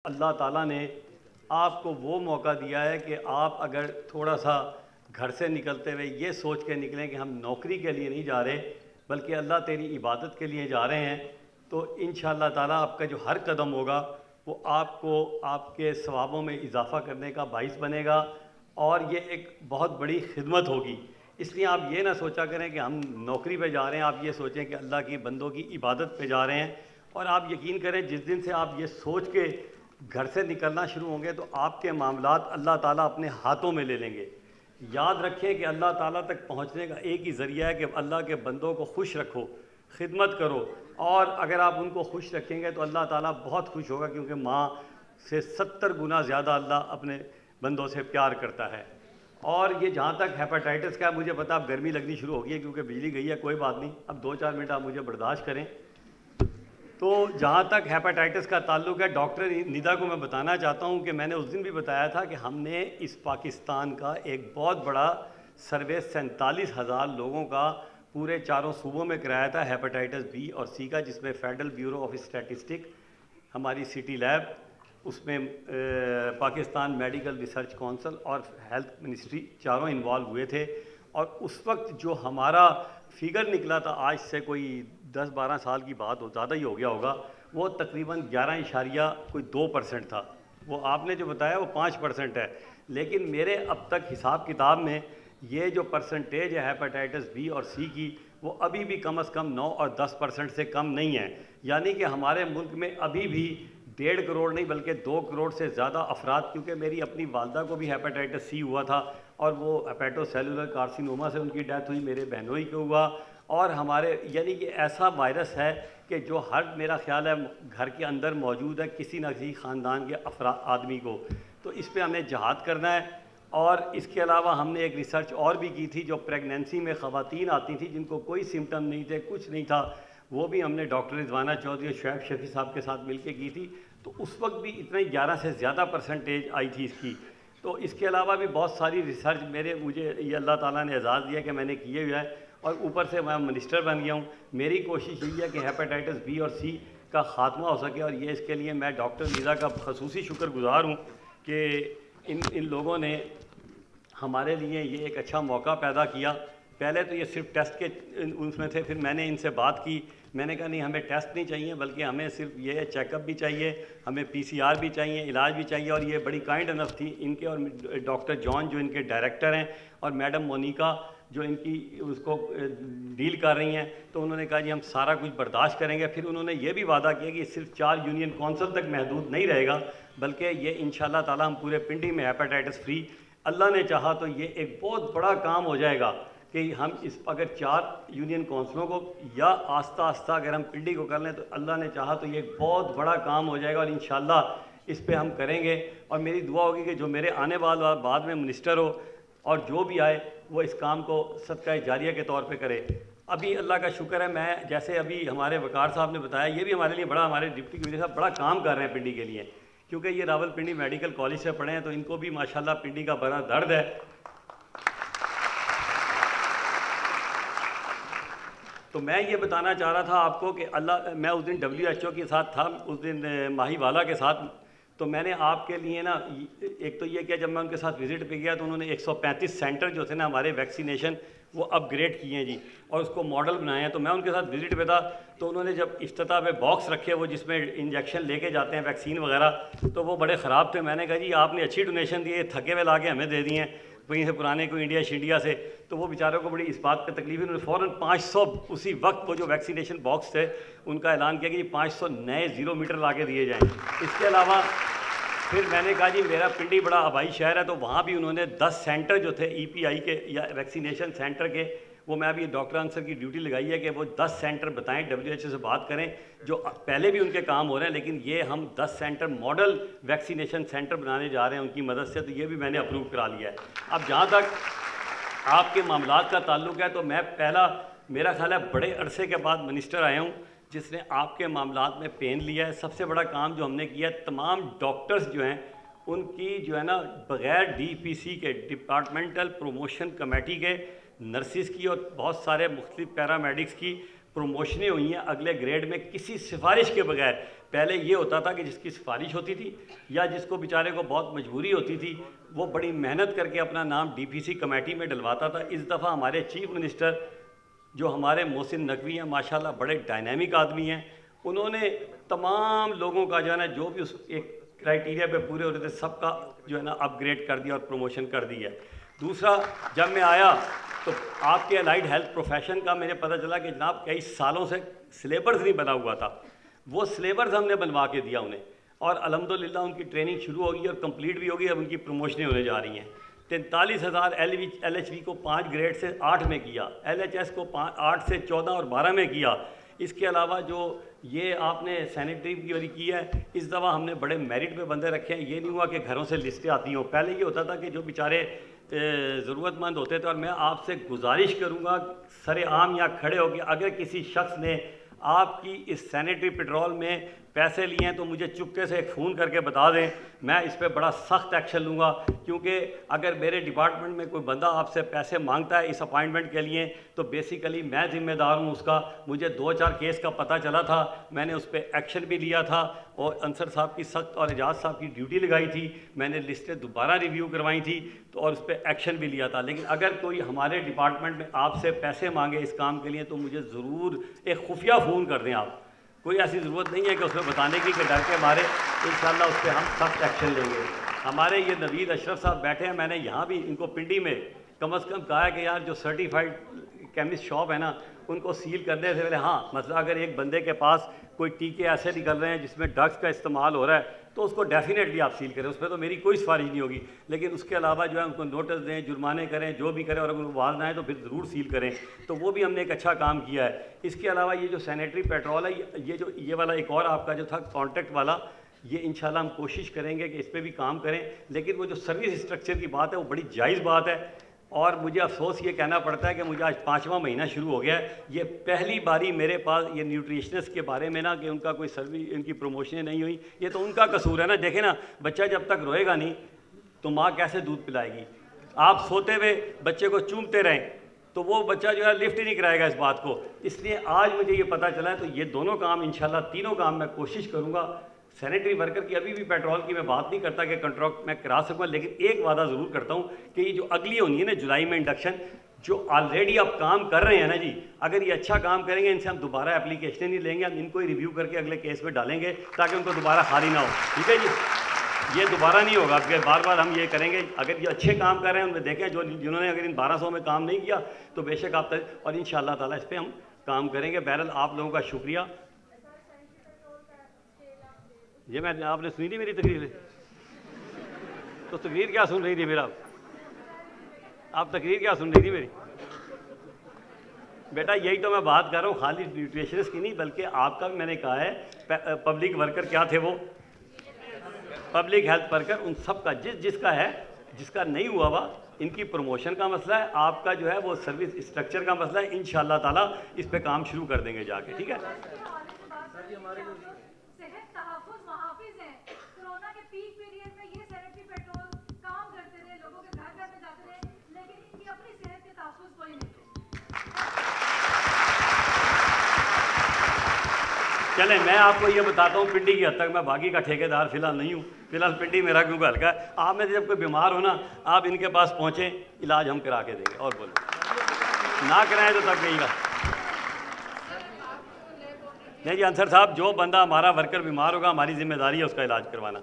اللہ تعالیٰ نے آپ کو وہ موقع دیا ہے کہ آپ اگر تھوڑا سا گھر سے نکلتے ہوئے یہ سوچ کے نکلیں کہ ہم نوکری کے لیے نہیں جا رہے بلکہ اللہ تیری عبادت کے لیے جا رہے ہیں، تو انشاءاللہ تعالیٰ آپ کا جو ہر قدم ہوگا وہ آپ کو آپ کے ثوابوں میں اضافہ کرنے کا باعث بنے گا، اور یہ ایک بہت بڑی خدمت ہوگی۔ اس لیے آپ یہ نہ سوچا کریں کہ ہم نوکری پہ جا رہے ہیں، آپ یہ سوچیں کہ اللہ کی بندوں کی عبادت پہ جا رہے ہیں۔ اور آپ یقین کریں جس دن سے آپ یہ سوچ کے گھر سے نکلنا شروع ہوں گے تو آپ کے معاملات اللہ تعالیٰ اپنے ہاتھوں میں لے لیں گے۔ یاد رکھیں کہ اللہ تعالیٰ تک پہنچنے کا ایک ہی ذریعہ ہے کہ اللہ کے بندوں کو خوش رکھو، خدمت کرو، اور اگر آپ ان کو خوش رکھیں گے تو اللہ تعالیٰ بہت خوش ہوگا، کیونکہ ماں سے 70 گنا زیادہ اللہ اپنے بندوں سے پیار کرتا ہے۔ اور یہ جہاں تک ہیپاٹائٹس کا ہے، مجھے پتا اب گرمی لگنی شروع ہو گئی ہے کیونکہ بجلی گئی ہے، کوئی بات نہیں، اب 2-4 منٹ آپ مجھے برداشت کریں۔ تو جہاں تک ہیپاٹائٹس کا تعلق ہے، ڈاکٹر ندا کو میں بتانا چاہتا ہوں کہ میں نے اس دن بھی بتایا تھا کہ ہم نے اس پاکستان کا ایک بہت بڑا سروے 47,000 لوگوں کا پورے 4 صوبوں میں کرایا تھا ہیپاٹائٹس بی اور سی کا، جس میں فیڈرل بیورو آف اسٹیٹسٹک، ہماری سٹی لیب، اس میں پاکستان میڈیکل ریسرچ کونسل اور ہیلتھ منسٹری چاروں انوالو ہوئے تھے۔ اور اس وقت جو ہمارا فگر نکلا تھا، آج سے کوئی 10-12 سال کی بات ہو، زیادہ ہی ہو گیا ہوگا، وہ تقریباً 11.2% تھا۔ وہ آپ نے جو بتایا وہ 5% ہے، لیکن میرے اب تک حساب کتاب میں یہ جو پرسنٹیج ہے ہیپاٹائٹس بی اور سی کی، وہ ابھی بھی کم از کم 9 اور 10% سے کم نہیں ہے۔ یعنی کہ ہمارے ملک میں ابھی بھی 1.5 کروڑ نہیں بلکہ 2 کروڑ سے زیادہ افراد، کیونکہ میری اپنی والدہ کو بھی ہیپاٹائٹس سی ہوا تھا اور وہ ہیپیٹو سیلولر کارسینوما سے ان کی ڈیتھ ہوئی، میرے بہنوئی کو ہوا، اور ہمارے یعنی کہ ایسا وائرس ہے کہ جو ہر میرا خیال ہے گھر کے اندر موجود ہے کسی نہ کسی خاندان کے آدمی کو۔ تو اس پہ ہمیں جہاد کرنا ہے۔ اور اس کے علاوہ ہم نے ایک ریسرچ اور بھی کی تھی، جو پریگنینسی میں خواتین آتی تھیں جن کو کوئی سمٹم نہیں تھے، کچھ نہیں تھا، وہ بھی ہم نے ڈاکٹر رضوانہ چودھری اور شعیب شفیع صاحب کے ساتھ مل کے کی تھی، تو اس وقت بھی اتنا 11 سے زیادہ پرسنٹیج آئی تھی اس کی۔ تو اس کے علاوہ بھی بہت ساری ریسرچ مجھے یہ اللہ تعالیٰ نے اعزاز دیا کہ میں نے کیے ہوئے ہے، اور اوپر سے میں منسٹر بن گیا ہوں۔ میری کوشش یہی ہے کہ ہیپاٹائٹس بی اور سی کا خاتمہ ہو سکے، اور یہ اس کے لیے میں ڈاکٹر ندا کا خصوصی شکر گزار ہوں کہ ان لوگوں نے ہمارے لیے یہ ایک اچھا موقع پیدا کیا۔ پہلے تو یہ صرف ٹیسٹ کے اس میں تھے، پھر میں نے ان سے بات کی، میں نے کہا نہیں، ہمیں ٹیسٹ نہیں چاہیے بلکہ ہمیں صرف یہ چیک اپ بھی چاہیے، ہمیں PCR بھی چاہیے، علاج بھی چاہیے۔ اور یہ بڑی کائنڈ انف تھی ان کے، اور ڈاکٹر جان جو ان کے ڈائریکٹر ہیں، اور میڈم مونیکا جو ان کی اس کو ڈیل کر رہی ہیں، تو انہوں نے کہا جی ہم سارا کچھ برداشت کریں گے۔ پھر انہوں نے یہ بھی وعدہ کیا کہ صرف 4 یونین کونسل تک محدود نہیں رہے گا، بلکہ یہ انشاءاللہ تعالیٰ ہم پورے پنڈی میں ہیپاٹائٹس فری، اللہ نے چاہا تو یہ ایک بہت بڑا کام ہو جائے گا کہ ہم اگر 4 یونین کونسلوں کو یا آہستہ آہستہ اگر ہم پنڈی کو کر لیں تو اللہ نے چاہا تو یہ ایک بہت بڑا کام ہو جائے گا، اور انشاءاللہ اس پہ ہم کریں گے۔ اور میری دعا ہوگی کہ جو میرے آنے والا بعد میں منسٹر ہو اور جو بھی آئے وہ اس کام کو صدقہ جاریہ کے طور پہ کرے۔ ابھی اللہ کا شکر ہے، میں جیسے ابھی ہمارے وقار صاحب نے بتایا، یہ بھی ہمارے لیے بڑا، ہمارے ڈپٹی کمیشنر صاحب بڑا کام کر رہے ہیں پنڈی کے لیے، کیونکہ یہ راول پنڈی میڈیکل کالج سے پڑھے ہیں، تو ان کو بھی ماشاءاللہ پنڈی کا بڑا درد ہے۔ تو میں یہ بتانا چاہ رہا تھا آپ کو کہ میں اس دن WHO کے ساتھ تھا، اس دن ماہی والا کے ساتھ، تو میں نے آپ کے لیے نا ایک تو یہ کہ جب میں ان کے ساتھ وزٹ پہ گیا تو انہوں نے 135 سینٹر جو تھے نا ہمارے ویکسینیشن وہ اپ گریڈ کیے ہیں جی، اور اس کو ماڈل بنائے ہیں۔ تو میں ان کے ساتھ وزٹ پہ تھا، تو انہوں نے جب افتتاح پہ باکس رکھے وہ جس میں انجیکشن لے کے جاتے ہیں ویکسین وغیرہ، تو وہ بڑے خراب تھے۔ میں نے کہا جی آپ نے اچھی ڈونیشن دی ہے، تھکے ہوئے لا کے ہمیں دے دیے ہیں کہیں سے پرانے کوئی انڈیا سے، تو وہ بیچاروں کو بڑی اس بات پہ تکلیف ہے، انہوں نے فوراً 500 اسی وقت وہ جو ویکسینیشن باکس تھے ان کا اعلان کیا کہ 500 نئے 0 میٹر لا کے دیے جائیں۔ اس کے علاوہ پھر میں نے کہا جی میرا پنڈی بڑا آبائی شہر ہے، تو وہاں بھی انہوں نے 10 سینٹر جو تھے EPI کے یا ویکسینیشن سینٹر کے، وہ میں ابھی ڈاکٹر انصر کی ڈیوٹی لگائی ہے کہ وہ 10 سینٹر بتائیں، WHO سے بات کریں، جو پہلے بھی ان کے کام ہو رہے ہیں، لیکن یہ ہم 10 سینٹر ماڈل ویکسینیشن سینٹر بنانے جا رہے ہیں ان کی مدد سے، تو یہ بھی میں نے اپروو کرا لیا ہے۔ اب جہاں تک آپ کے معاملات کا تعلق ہے، تو میں میرا خیال ہے بڑے عرصے کے بعد منسٹر آیا ہوں جس نے آپ کے معاملات میں پین لیا ہے۔ سب سے بڑا کام جو ہم نے کیا ہے، تمام ڈاکٹرز جو ہیں ان کی جو ہے نا بغیر DPC کے، ڈپارٹمنٹل پروموشن کمیٹی کے، نرسز کی اور بہت سارے مختلف پیرامیڈکس کی پروموشنیں ہوئی ہیں اگلے گریڈ میں کسی سفارش کے بغیر. پہلے یہ ہوتا تھا کہ جس کی سفارش ہوتی تھی یا جس کو بیچارے کو بہت مجبوری ہوتی تھی وہ بڑی محنت کر کے اپنا نام ڈی پی سی کمیٹی میں ڈلواتا تھا. اس دفعہ ہمارے چیف منسٹر جو ہمارے محسن نقوی ہیں ماشاءاللہ بڑے ڈائنامک آدمی ہیں, انہوں نے تمام لوگوں کا جو ہے نا جو بھی اس ایک کرائٹیریا پہ پورے ہوتے تھے سب کا جو ہے نا اپ گریڈ کر دیا اور پروموشن کر دی ہے. دوسرا, جب میں آیا تو آپ کے الائڈ ہیلتھ پروفیشن کا مجھے پتہ چلا کہ جناب کئی سالوں سے سلیبرز نہیں بنا ہوا تھا, وہ سلیبرز ہم نے بنوا کے دیا انہیں, اور الحمدللہ ان کی ٹریننگ شروع ہوگی اور کمپلیٹ بھی ہوگی. اب ان کی پروموشنیں ہونے جا رہی ہیں. 43,000 ایل ایچ وی کو 5 گریڈ سے 8 میں کیا, ایل ایچ ایس کو 8 سے 14 اور 12 میں کیا. اس کے علاوہ جو یہ آپ نے سینیٹری کی والی کی ہے, اس دفعہ ہم نے بڑے میرٹ پہ بندے رکھے ہیں. یہ نہیں ہوا کہ گھروں سے لسٹیں آتی ہوں. پہلے یہ ہوتا تھا کہ جو بیچارے ضرورت مند ہوتے تھے, اور میں آپ سے گزارش کروں گا سر عام یا کھڑے ہو کے اگر کسی شخص نے آپ کی اس سینیٹری پیٹرول میں پیسے لیے ہیں تو مجھے چپکے سے ایک فون کر کے بتا دیں, میں اس پہ بڑا سخت ایکشن لوں گا. کیونکہ اگر میرے ڈپارٹمنٹ میں کوئی بندہ آپ سے پیسے مانگتا ہے اس اپائنٹمنٹ کے لیے تو بیسیکلی میں ذمہ دار ہوں اس کا. مجھے 2-4 کیس کا پتہ چلا تھا, میں نے اس پہ ایکشن بھی لیا تھا, اور انصر صاحب کی سخت اور اعجاز صاحب کی ڈیوٹی لگائی تھی, میں نے لسٹیں دوبارہ ریویو کروائی تھی تو اور اس پہ ایکشن بھی لیا تھا. لیکن اگر کوئی ہمارے ڈپارٹمنٹ میں آپ سے پیسے مانگے اس کام کے لیے تو مجھے ضرور ایک خفیہ فون کر دیں آپ. کوئی ایسی ضرورت نہیں ہے کہ اس میں بتانے کی کہ ڈر کے مارے, انشاءاللہ اس پہ ہم سخت ایکشن لیں گے. ہمارے یہ نوید اشرف صاحب بیٹھے ہیں, میں نے یہاں بھی ان کو پنڈی میں کم از کم کہا ہے کہ یار جو سرٹیفائڈ کیمسٹ شاپ ہے نا ان کو سیل کرنے سے پہلے, ہاں مثلا اگر ایک بندے کے پاس کوئی ٹیکے ایسے نکل رہے ہیں جس میں ڈرگس کا استعمال ہو رہا ہے تو اس کو ڈیفینیٹلی آپ سیل کریں, اس پہ تو میری کوئی سفارش نہیں ہوگی. لیکن اس کے علاوہ جو ہے ان کو نوٹس دیں, جرمانے کریں, جو بھی کریں, اور اگر آواز نہ آئے تو پھر ضرور سیل کریں. تو وہ بھی ہم نے ایک اچھا کام کیا ہے. اس کے علاوہ یہ جو سینیٹری پیٹرول ہے, یہ والا ایک اور آپ کا جو تھا کانٹیکٹ والا, یہ انشاءاللہ ہم کوشش کریں گے کہ اس پہ بھی کام کریں. لیکن وہ جو سروس اسٹرکچر کی بات ہے وہ بڑی جائز بات ہے, اور مجھے افسوس یہ کہنا پڑتا ہے کہ مجھے آج 5واں مہینہ شروع ہو گیا ہے. یہ پہلی باری میرے پاس یہ نیوٹریشنسٹ کے بارے میں نا کہ ان کا کوئی سروس ان کی پروموشنیں نہیں ہوئی, یہ تو ان کا قصور ہے نا. دیکھیں نا, بچہ جب تک روئے گا نہیں تو ماں کیسے دودھ پلائے گی. آپ سوتے ہوئے بچے کو چومتے رہیں تو وہ بچہ جو ہے لفٹ ہی نہیں کرائے گا اس بات کو. اس لیے آج مجھے یہ پتہ چلا ہے تو یہ دونوں کام انشاءاللہ تینوں کام میں کوشش کروں گا. سینیٹری ورکر کی ابھی بھی پیٹرول کی میں بات نہیں کرتا کہ کنٹریکٹ میں کرا سکوں, لیکن ایک وعدہ ضرور کرتا ہوں کہ یہ جو اگلی ہونی ہے نا جولائی میں انڈکشن, جو آلریڈی آپ کام کر رہے ہیں نا جی, اگر یہ اچھا کام کریں گے ان سے ہم دوبارہ اپلیکیشنیں نہیں لیں گے, ہم ان کو ہی ریویو کر کے اگلے کیس میں ڈالیں گے تاکہ ان کو دوبارہ خالی نہ ہو. ٹھیک ہے جی, یہ دوبارہ نہیں ہوگا. بار بار ہم یہ کریں گے. اگر یہ اچھے کام کر رہے ہیں ان میں دیکھیں جنہوں نے اگر ان 1200 میں کام نہیں کیا تو بے شک آپ تک, اور انشاءاللہ تعالیٰ اس پہ ہم کام کریں گے. بہرحال آپ لوگوں کا شکریہ. یہ میں آپ نے سنی تھی میری تقریر, تو تقریر کیا سن رہی تھی میرا, آپ تقریر کیا سن رہی تھی میری؟ بیٹا یہی تو میں بات کر رہا ہوں, خالی نیوٹریشنسٹ کی نہیں بلکہ آپ کا بھی میں نے کہا ہے پبلک ورکر کیا تھے وہ, پبلک ہیلتھ ورکر, ان سب کا جس کا ہے, جس کا نہیں ہوا ہوا ان کی پروموشن کا مسئلہ ہے, آپ کا جو ہے وہ سروس اسٹرکچر کا مسئلہ ہے. انشاءاللہ تعالیٰ اس پہ کام شروع کر دیں گے جا کے. ٹھیک ہے, چلیں میں آپ کو یہ بتاتا ہوں پنڈی کی حد تک, میں باقی کا ٹھیکیدار فی الحال نہیں ہوں. فی الحال پنڈی میرا کیونکہ ہلکا ہے. آپ میں سے جب کوئی بیمار ہو نا آپ ان کے پاس پہنچیں, علاج ہم کرا کے دیں گے. اور بولیں, نہ کرائیں تو تک نہیں گا. نہیں جی انصر صاحب, جو بندہ ہمارا ورکر بیمار ہوگا ہماری ذمہ داری ہے اس کا علاج کروانا.